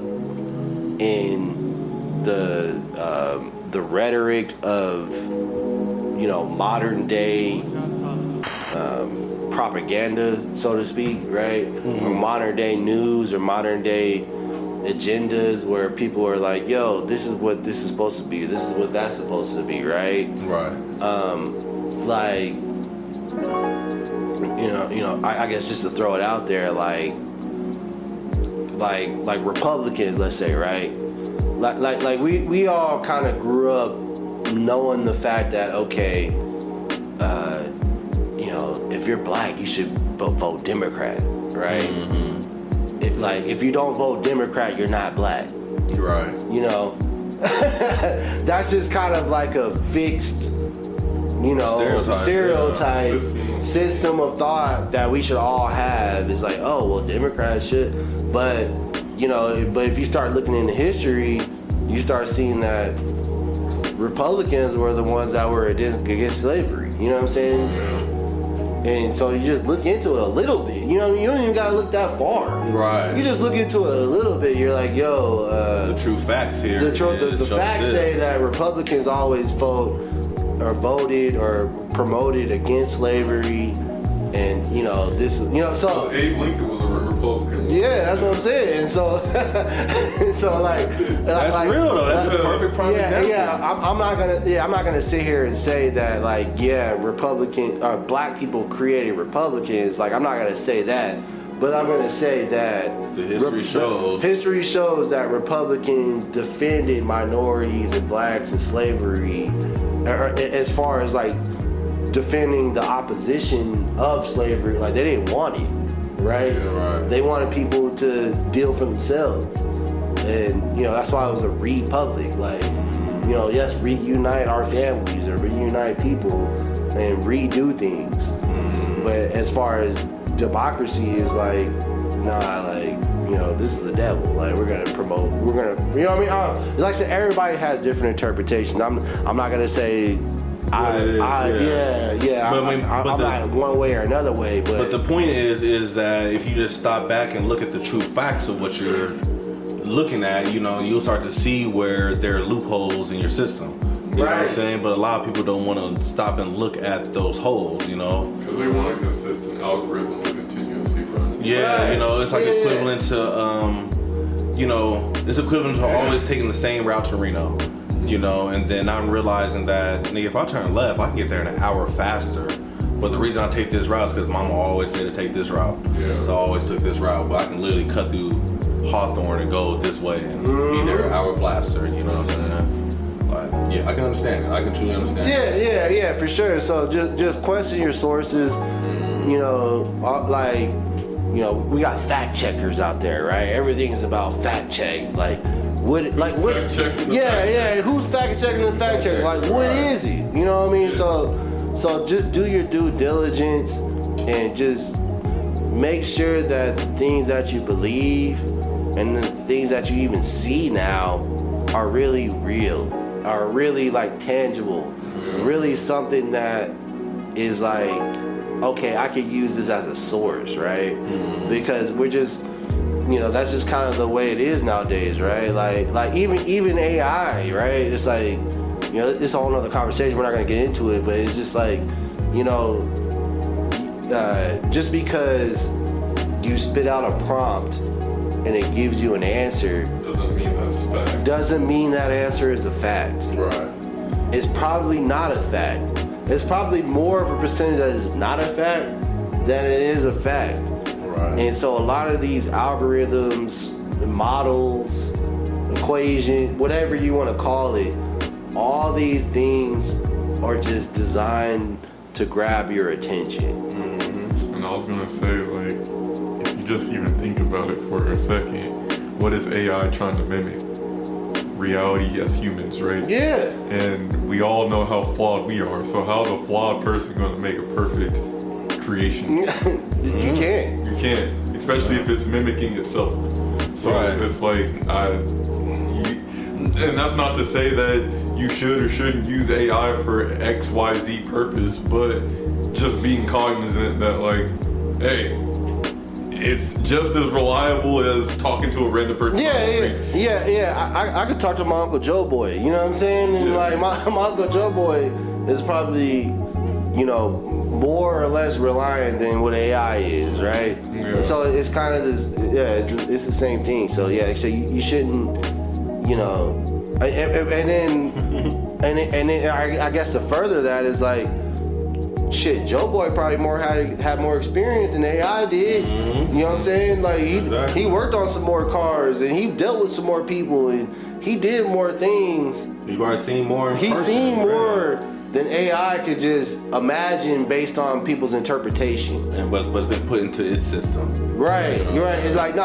in the rhetoric of, you know, modern day propaganda, so to speak, right? Or modern day news or modern day agendas where people are like, yo, this is what this is supposed to be. This is what that's supposed to be, right? Right. Like, you know, I guess just to throw it out there, like Republicans, let's say, right? Like we all kind of grew up knowing the fact that, okay, you know, if you're black, you should vote Democrat, right? If you don't vote Democrat, you're not black. Right. You know, that's just kind of like a fixed, you know, stereotype system of thought that we should all have. It's like, oh, well, Democrats should. But, you know, if you start looking into history, you start seeing that Republicans were the ones that were against slavery. You know what I'm saying? And so you just look into it a little bit. You know, you don't even gotta look that far. Right. You just look into it a little bit. You're like, yo, the true facts here. The facts say that Republicans always voted or promoted against slavery, and you know this. You know, so Abe Lincoln was a Republican. Yeah, that's what I'm saying. And so, that's real though. That's a perfect prime example. I'm not gonna sit here and say that black people created Republicans. Like, I'm not gonna say that. But I'm gonna say that the history shows that Republicans defended minorities and blacks and slavery, as far as like defending the opposition of slavery. Like, they didn't want it, right? Yeah, right. They wanted people to deal for themselves, and that's why it was a republic. Like, yes, reunite our families or reunite people and redo things. But as far as democracy is like, nah, like, this is the devil. Like, we're gonna, you know what I mean? Like I said, everybody has different interpretations. I'm not gonna say, I'm not one way or another way. But the point is that if you just stop back and look at the true facts of what you're looking at, you'll start to see where there are loopholes in your system. You know what I'm saying? But a lot of people don't want to stop and look at those holes, Because they want a consistent algorithm to continuously run. Yeah, it's like equivalent to, it's equivalent to always taking the same route to Reno, and then I'm realizing that, nigga, if I turn left, I can get there in an hour faster. But the reason I take this route is because Mama always said to take this route. Yeah. So I always took this route, but I can literally cut through Hawthorne and go this way and be there an hour faster, you know what I'm saying? Yeah, I can understand it. I can truly understand it. Yeah, for sure. So just question your sources. We got fact checkers out there, right? Everything is about fact checks. Like, what? Yeah. Who's fact checking the fact check? Like, what is it? You know what I mean? So just do your due diligence and just make sure that the things that you believe and the things that you even see now are really real. Are really like tangible, really something that is like, okay, I could use this as a source, right? Because we're just, that's just kind of the way it is nowadays, right? Like even AI, right? It's like, it's a whole nother conversation. We're not gonna get into it, but it's just like, just because you spit out a prompt and it gives you an answer doesn't mean that answer is a fact. Right. It's probably not a fact. It's probably more of a percentage that is not a fact than it is a fact. Right. And so a lot of these algorithms, models, equation, whatever you want to call it, all these things are just designed to grab your attention. And I was gonna say, like, if you just even think about it for a second, what is AI trying to mimic? Reality as humans, right? Yeah. And we all know how flawed we are. So how's a flawed person going to make a perfect creation? You can't. You can't, especially if it's mimicking itself. So it's like, and that's not to say that you should or shouldn't use AI for X, Y, Z purpose, but just being cognizant that, like, hey, it's just as reliable as talking to a random person. Yeah. I could talk to my Uncle Joe Boy. You know what I'm saying? And like my Uncle Joe Boy is probably, more or less reliant than what AI is, right? Yeah. So it's kind of this. Yeah, it's the same thing. So yeah, so you shouldn't, and then I guess to further that is like, shit, Joe Boy probably had more experience than AI did. You know what I'm saying? Like he worked on some more cars and he dealt with some more people and he did more things. You've already seen more. He's seen more than AI could just imagine based on people's interpretation and what's been put into its system. Right. You're right. It's like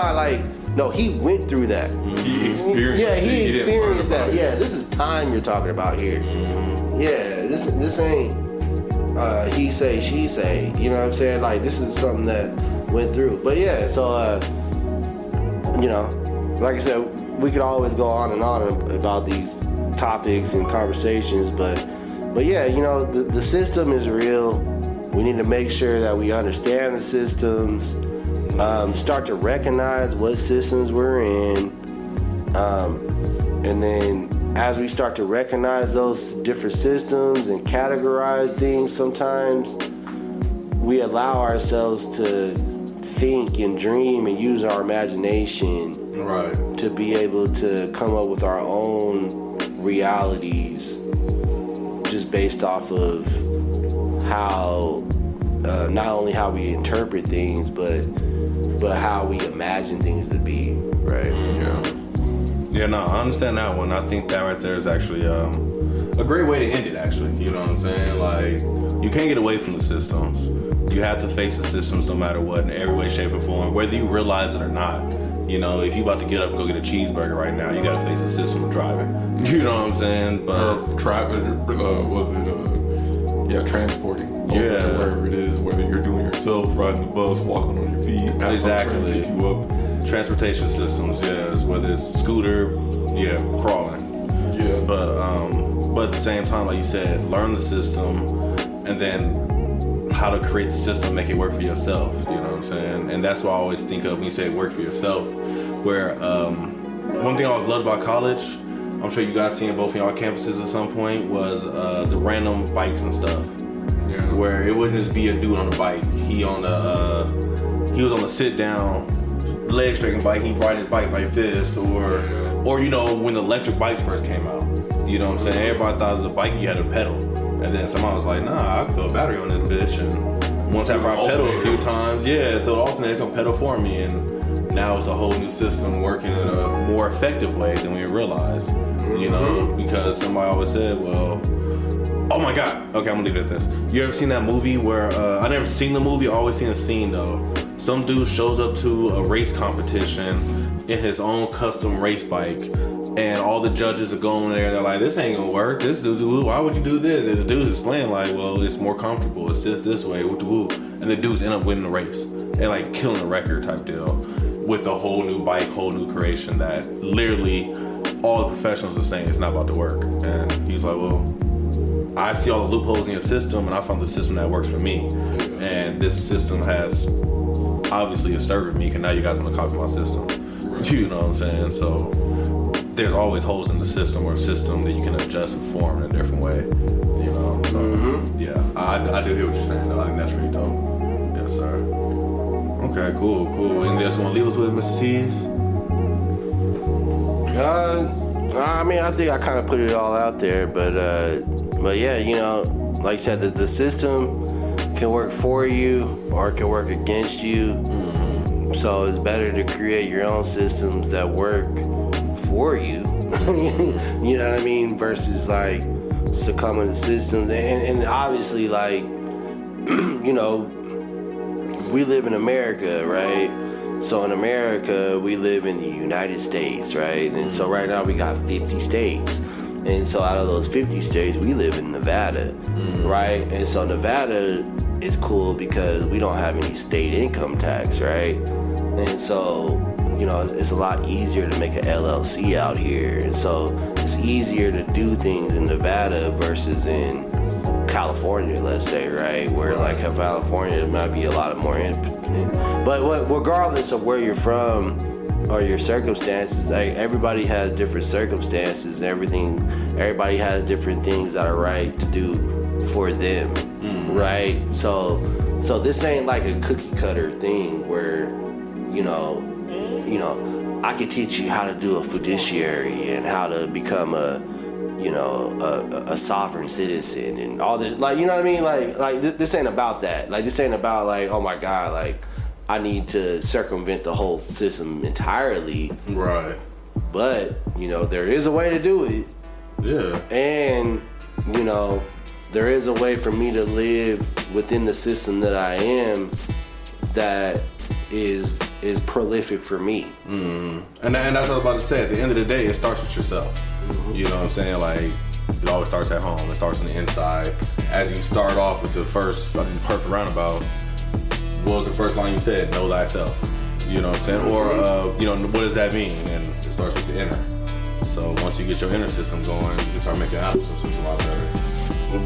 no, he went through that. He experienced. Yeah, he experienced that. Yeah, this is time you're talking about here. Yeah, this ain't. He say, she say, you know what I'm saying? Like, this is something that went through. But yeah, so, like I said, we could always go on and on about these topics and conversations, but yeah, the system is real. We need to make sure that we understand the systems, start to recognize what systems we're in, and then as we start to recognize those different systems and categorize things, sometimes we allow ourselves to think and dream and use our imagination to be able to come up with our own realities just based off of how, not only how we interpret things, but but how we imagine things to be, right? Yeah, no, I understand that one. I think that right there is actually a great way to end it, actually. You know what I'm saying? Like, you can't get away from the systems. You have to face the systems no matter what, in every way, shape, or form, whether you realize it or not. You know, if you about to get up and go get a cheeseburger right now, you gotta face the system of driving. You know what I'm saying? But transporting. Yeah. Wherever it is, whether you're doing it yourself, riding the bus, walking on your feet, exactly. Pick you up. Transportation systems, yes. Whether it's scooter, crawling. Yeah. But at the same time, like you said, learn the system, and then how to create the system, make it work for yourself. You know what I'm saying? And that's what I always think of when you say work for yourself. Where one thing I always loved about college, I'm sure you guys seen both of y'all campuses at some point, was the random bikes and stuff. Yeah. Where it wouldn't just be a dude on the bike. He was on the sit down, leg straightening bike. He'd ride his bike like this, or you know, when the electric bikes first came out. You know what I'm saying? Everybody thought it was a bike you had to pedal. And then somebody was like, nah, I can throw a battery on this bitch. And once after I pedal a few times, throw the alternator, it's gonna pedal for me. And now it's a whole new system working in a more effective way than we realized. You know, because somebody always said, well, oh my God. Okay, I'm gonna leave it at this. You ever seen that movie where, I never seen the movie, I always seen a scene though. Some dude shows up to a race competition in his own custom race bike. And all the judges are going there. They're like, "This ain't gonna work. Why would you do this?" And the dude's explaining like, "Well, it's more comfortable. It's just this way." And the dudes end up winning the race and like killing the record type deal with a whole new bike, whole new creation that literally all the professionals are saying it's not about to work. And he's like, "Well, I see all the loopholes in your system, and I found the system that works for me. And this system has obviously served me. Because now you guys want to copy my system." You know what I'm saying? So there's always holes in the system or a system that you can adjust and form in a different way. You know? So, yeah, I do hear what you're saying though. I think that's pretty dope. Yes, sir. Okay, cool. Anything else you want to leave us with, Mr. T's? I mean, I think I kind of put it all out there, but yeah, you know, like I said, the system can work for you or it can work against you. So it's better to create your own systems that work for you. You know what I mean? Versus like succumbing to systems. And obviously, like, you know, we live in America, right? So in America, we live in the United States, right? And so right now we got 50 states. And so out of those 50 states, we live in Nevada, right? And so Nevada is cool because we don't have any state income tax, right? And so, you know, it's a lot easier to make an LLC out here. And so it's easier to do things in Nevada versus in California, let's say, right? Where like in California, it might be a lot of more but regardless of where you're from or your circumstances, like everybody has different circumstances and everybody has different things that are right to do for them, right? So this ain't like a cookie cutter thing where, you know, I could teach you how to do a fiduciary and how to become a sovereign citizen and all this, like, you know what I mean? Like this ain't about that. Like, this ain't about like, oh my God, like I need to circumvent the whole system entirely. Right. But, you know, there is a way to do it. Yeah. And, you know, there is a way for me to live within the system that I am that is prolific for me. And that's what I was about to say. At the end of the day, it starts with yourself. You know what I'm saying? Like, it always starts at home. It starts on the inside. As you start off with the perfect roundabout, what was the first line you said? Know thyself. You know what I'm saying? Or, you know, what does that mean? And it starts with the inner. So once you get your inner system going, you can start making outer systems a lot better.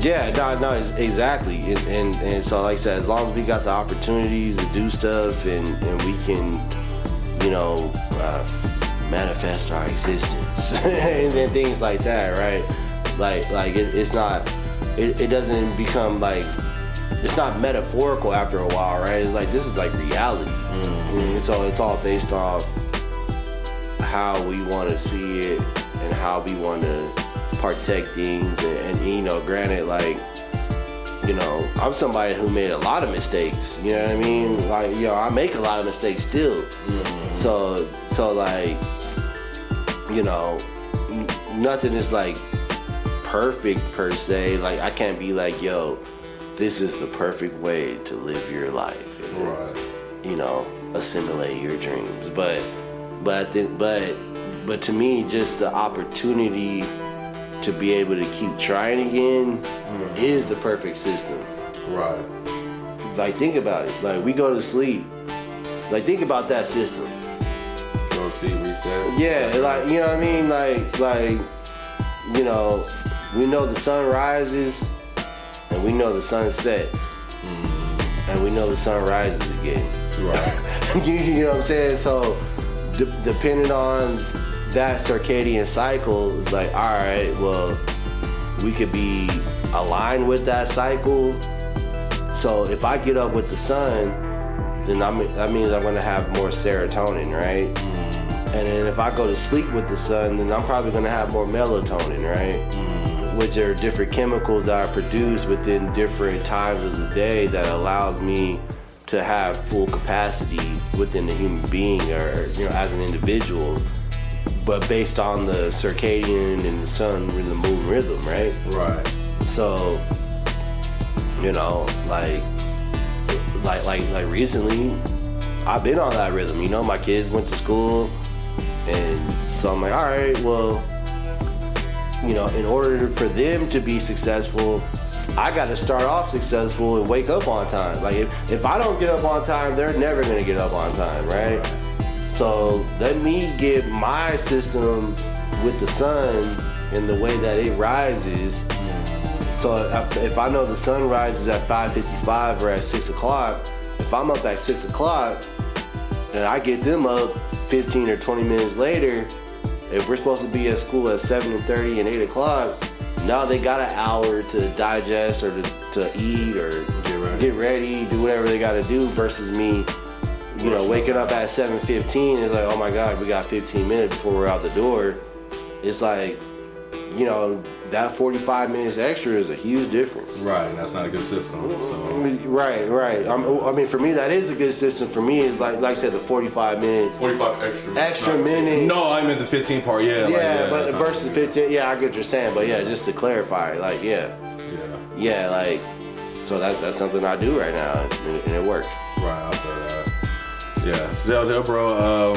Yeah, no, exactly. And so, like I said, as long as we got the opportunities to do stuff and we can, you know, manifest our existence and things like that, right? Like it's not, it doesn't become like, it's not metaphorical after a while, right? It's like, this is like reality. And so it's all based off how we want to see it and how we want to partake things. And you know, granted, like, I'm somebody who made a lot of mistakes. You know what I mean? Like, I make a lot of mistakes still. Mm-hmm. So like, nothing is like perfect per se. Like, I can't be like, yo, this is the perfect way to live your life. And, right. Assimilate your dreams. But to me, just the opportunity to be able to keep trying again is the perfect system. Right. Like, think about it. Like, we go to sleep. Like, think about that system. Go to sleep, reset. Yeah, like, you know what I mean? Like, we know the sun rises and we know the sun sets. And we know the sun rises again. Right. You know what I'm saying? So, depending on that circadian cycle, it's like, all right, well, we could be aligned with that cycle. So if I get up with the sun, then that means I'm going to have more serotonin, right? And then if I go to sleep with the sun, then I'm probably going to have more melatonin, right? Which are different chemicals that are produced within different times of the day that allows me to have full capacity within the human being or, as an individual, but based on the circadian and the sun and the moon rhythm, right? Right. So, like recently, I've been on that rhythm. My kids went to school, and so I'm like, all right, well, in order for them to be successful, I got to start off successful and wake up on time. Like, if I don't get up on time, they're never going to get up on time, right? So let me get my system with the sun and the way that it rises. So if I know the sun rises at 5:55 or at 6 o'clock, if I'm up at 6 o'clock and I get them up 15 or 20 minutes later, if we're supposed to be at school at 7:30 and 8 o'clock, now they got an hour to digest or to eat or get ready, do whatever they got to do, versus me, waking up at 7:15. It's like, oh my God, we got 15 minutes before we're out the door. It's like, that 45 minutes extra is a huge difference. Right, and that's not a good system. So. Right. I mean, for me, that is a good system. For me, it's like I said, the 45 minutes. 45 extra minutes. No, I meant the 15 part, yeah. Yeah, but versus 15, yeah, I get what you're saying. But yeah, just to clarify, like, yeah, like, so that's something I do right now, and it works. Right, I feel that. Yeah, Zell, bro,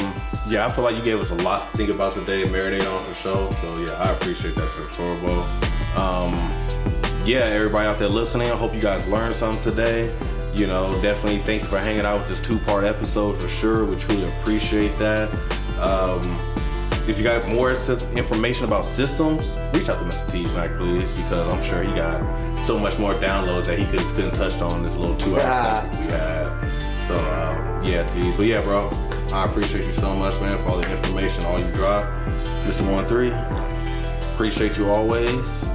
I feel like you gave us a lot to think about today, marinate on for sure. So yeah, I appreciate that for sure, bro. Everybody out there listening, I hope you guys learned something today. Definitely thank you for hanging out with this 2-part episode for sure. We truly appreciate that. If you got more information about systems, reach out to Mr. TzMac, please, because I'm sure he got so much more downloads that he couldn't touch on this little 2 hour session we had. So Tz. But yeah, bro, I appreciate you so much, man, for all the information, all you drop. Mr. 13, appreciate you always.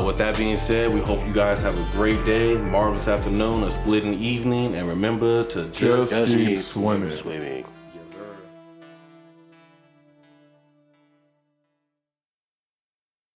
With that being said, we hope you guys have a great day, marvelous afternoon, a splitting evening, and remember to just keep swimming.